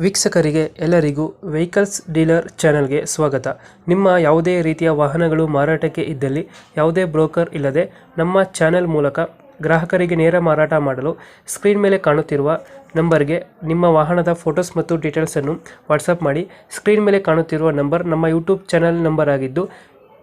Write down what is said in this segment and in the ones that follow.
ವೀಕ್ಷಕರಿಗೆ ಎಲ್ಲರಿಗೂ vehicles dealer ಚಾನೆಲ್ಗೆ ಸ್ವಾಗತ. ನಿಮ್ಮ ಯಾವುದೇ ರೀತಿಯ ವಾಹನಗಳು ಮಾರಾಟಕ್ಕೆ ಇದ್ದಲ್ಲಿ ಯಾವುದೇ ಬ್ರೋಕರ್ ಇಲ್ಲದೆ ನಮ್ಮ ಚಾನೆಲ್ ಮೂಲಕ ಗ್ರಾಹಕರಿಗೆ ನೇರ ಮಾರಾಟ ಮಾಡಲು ಸ್ಕ್ರೀನ್ ಮೇಲೆ ಕಾಣುತ್ತಿರುವ ನಂಬರ್ಗೆ ನಿಮ್ಮ ವಾಹನದ ಫೋಟೋಸ್ ಮತ್ತು ಡೀಟೇಲ್ಸನ್ನು ವಾಟ್ಸಪ್ ಮಾಡಿ. ಸ್ಕ್ರೀನ್ ಮೇಲೆ ಕಾಣುತ್ತಿರುವ ನಂಬರ್ ನಮ್ಮ ಯೂಟ್ಯೂಬ್ ಚಾನೆಲ್ ನಂಬರ್ ಆಗಿದ್ದು,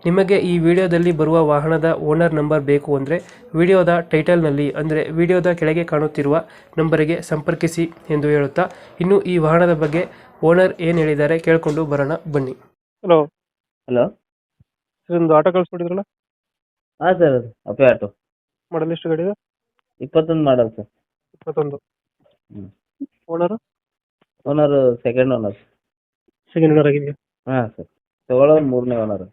ನಿಮಗೆ ಈ ವಿಡಿಯೋದಲ್ಲಿ ಬರುವ ವಾಹನದ ಓನರ್ ನಂಬರ್ ಬೇಕು ಅಂದರೆ ವಿಡಿಯೋದ ಟೈಟಲ್ನಲ್ಲಿ ಅಂದರೆ ವಿಡಿಯೋದ ಕೆಳಗೆ ಕಾಣುತ್ತಿರುವ ನಂಬರಿಗೆ ಸಂಪರ್ಕಿಸಿ ಎಂದು ಹೇಳುತ್ತಾ, ಇನ್ನು ಈ ವಾಹನದ ಬಗ್ಗೆ ಓನರ್ ಏನು ಹೇಳಿದ್ದಾರೆ ಕೇಳಿಕೊಂಡು ಬರೋಣ ಬನ್ನಿ. Hello, hello. ಇದೊಂದು ಆಟೋ ಕಳಿಸ್ಬಿಟ್ಟಿದ್ರಲ್ಲ, ಹಾಂ ಸರ್, ಅದು ಅಪೆ ಆಟೋ ಮಾಡಲ್ ಎಷ್ಟು ಗಾಡಿ ಇದೆ? 21 ಮಾಡಲ್ ಸರ್. 21. ಹ್ಞೂ. Owner owner second owner. Second owner ಆಗಿದೆಯಾ? ಹಾಂ ಸರ್, ತಗೊಳ್ಳೋರು 3ನೇ ಓನರ್.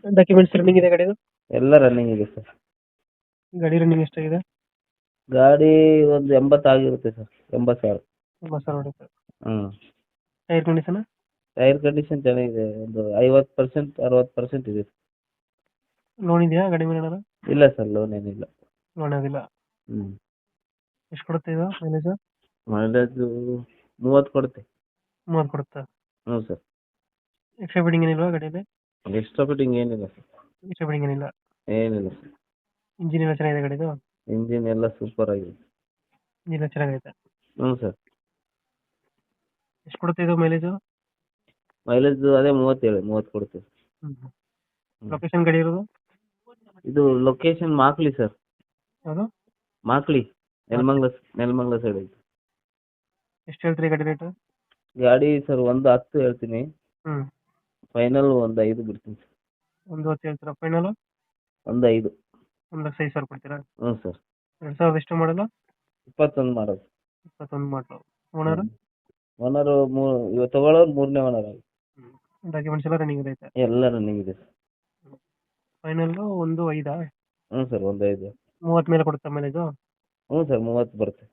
ಡಾಕ್ಯುಮೆಂಟ್ಸ್ ರನ್ನಿಂಗ್ ಇದೆ ಗಾಡಿದು? ಎಲ್ಲ ರನ್ನಿಂಗ್ ಇದೆ ಸರ್. ಗಾಡಿ ರನ್ನಿಂಗ್ ಎಷ್ಟಾಗಿದೆ? ಗಾಡಿ ಒಂದು 80 ಆಗಿರುತ್ತೆ ಸರ್, 80,000. 80,000 ಹೊಡಿತೆ. ಹ್ಞೂ. Tyre condition? ಟೈರ್ ಕಂಡೀಷನ್ ಚೆನ್ನಾಗಿದೆ, ಒಂದು 50% 60% ಇದೆ. ಲೋನ್ ಇದೆಯಾ ಗಾಡಿ ಮೇಲೆ ಏನಾರ? ಇಲ್ಲ ಸರ್, ಲೋನ್ ಏನಿಲ್ಲ. ಲೋನ್ ಆಗಿಲ್ಲ. ಹ್ಞೂ. ಎಷ್ಟು ಕೊಡುತ್ತೆ ಇದು ಮೈಲೇಜ್? ಮೈಲೇಜು 30 ಕೊಡುತ್ತೆ. 30 ಕೊಡುತ್ತಾ? ಹ್ಞೂ ಸರ್. ಎಕ್ಸ್ಟ್ರಾ ಬಿಡಿಂಗ್ ಏನಿಲ್ವಾ ಗಾಡಿಯಲ್ಲಿ? ಎಕ್ಸ್ಟ್ರಾ ಫಿಟ್ಟಿಂಗ್ ಏನಿಲ್ಲ ಸರ್. ಎಕ್ಸ್ಟ್ರಾ ಬಿಡಿಂಗ್ ಏನಿಲ್ಲ. ಏನಿಲ್ಲ ಸರ್. ಇಂಜಿನ್ ಎಲ್ಲ ಚೆನ್ನಾಗಿದೆ ಗಾಡಿದು? ಇಂಜಿನ್ ಎಲ್ಲ ಸೂಪರ್ ಆಗಿದೆ. ಇಂಜಿನ್ ಎಲ್ಲ ಚೆನ್ನಾಗೈತೆ. ಹ್ಞೂ ಸರ್. ಎಷ್ಟು ಕೊಡುತ್ತೆ ಇದು ಮೈಲೇಜು? ಮೈಲೇಜ್ ಅದೇ 30 ಕೊಡುತ್ತೆ. ಲೊಕೇಶನ್ ಗಾಡಿ ಇರೋದು? ಇದು ಲೊಕೇಶನ್ ಮಾಕ್ಲಿ ಸರ್. ಯಾವುದು? ಮಾಕ್ಲಿ, ನೆಲಮಂಗಲ ಸೈಡ್ ಐತೆ. ಎಷ್ಟು ಹೇಳ್ತೀರಿ ಗಾಡಿ ರೇಟು? ಗಾಡಿ ಸರ್ 110 ಹೇಳ್ತೀನಿ, ಹ್ಞೂ. ಫೈನಲ್ 1.5 ಬಿಡ್ತೀನಿ ಸರ್. 1.10 ಹೇಳ್ತೀರಾ ಫೈನಲು? 1.5. 1,05,000 ಕೊಡ್ತೀರಾ? ಹ್ಞೂ ಸರ್. 2000 ಎಷ್ಟು ಮಾಡಲ್ಲ? 21 ಮಾಡೋದು. 21 ಮಾಡಲು. ಓನರು? ಓನರು ಇವಾಗ ತಗೊಳ್ಳೋರು 3ನೇ ಓನರ್ ಆಗಿ. ಡಾಕ್ಯುಮೆಂಟ್ಸ್ ಎಲ್ಲ ರನ್ನಿಂಗ್ ಐತೆ? ಎಲ್ಲ ರನ್ನಿಂಗ್ ಇದೆ ಸರ್. ಫೈನಲ್ಲು 1.5? ಹ್ಞೂ ಸರ್, 1.5. 30 ಮೇಲೆ ಕೊಡುತ್ತಾ ಮೈಲೇಜು? ಹ್ಞೂ ಸರ್, 30 ಬರುತ್ತೆ.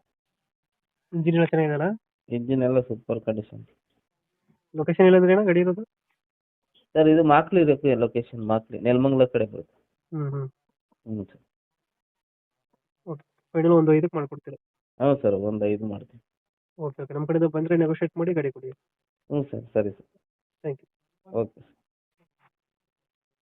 ಇಂಜಿನ್ ಎಲ್ಲ ಚೆನ್ನಾಗಿದೆಯಲ್ಲ? ಇಂಜಿನ್ ಎಲ್ಲ ಸೂಪರ್ ಕಂಡೀಷನ್. ಲೊಕೇಶನ್ ಇಲ್ಲಂದ್ರೆ ಏನೋ ಗಾಡಿ ಇರೋದು? ಸರ್ ಇದು ಮಾಕ್ಲಿ ಇರುತ್ತೆ, ಲೊಕೇಶನ್ ಮಾಕ್ಲಿ, ನೆಲಮಂಗಲ ಕಡೆ ಬರುತ್ತೆ. ಹ್ಞೂ ಹ್ಞೂ. ಹ್ಞೂ ಸರ್. ಓಕೆ, ಫೈನಲ್ 1.5ಕ್ಕೆ ಮಾಡಿಕೊಡ್ತೀರಾ? ಹ್ಞೂ ಸರ್, 1.5 ಮಾಡ್ತೀನಿ. ಓಕೆ ಓಕೆ, ನಮ್ಮ ಕಡೆಯಿಂದ ಬಂದರೆ ನೆಗೋಷಿಯೇಟ್ ಮಾಡಿ ಗಾಡಿ ಕೊಡಿ. ಹ್ಞೂ ಸರ್, ಸರಿ ಸರ್. Thank you. ಓಕೆ.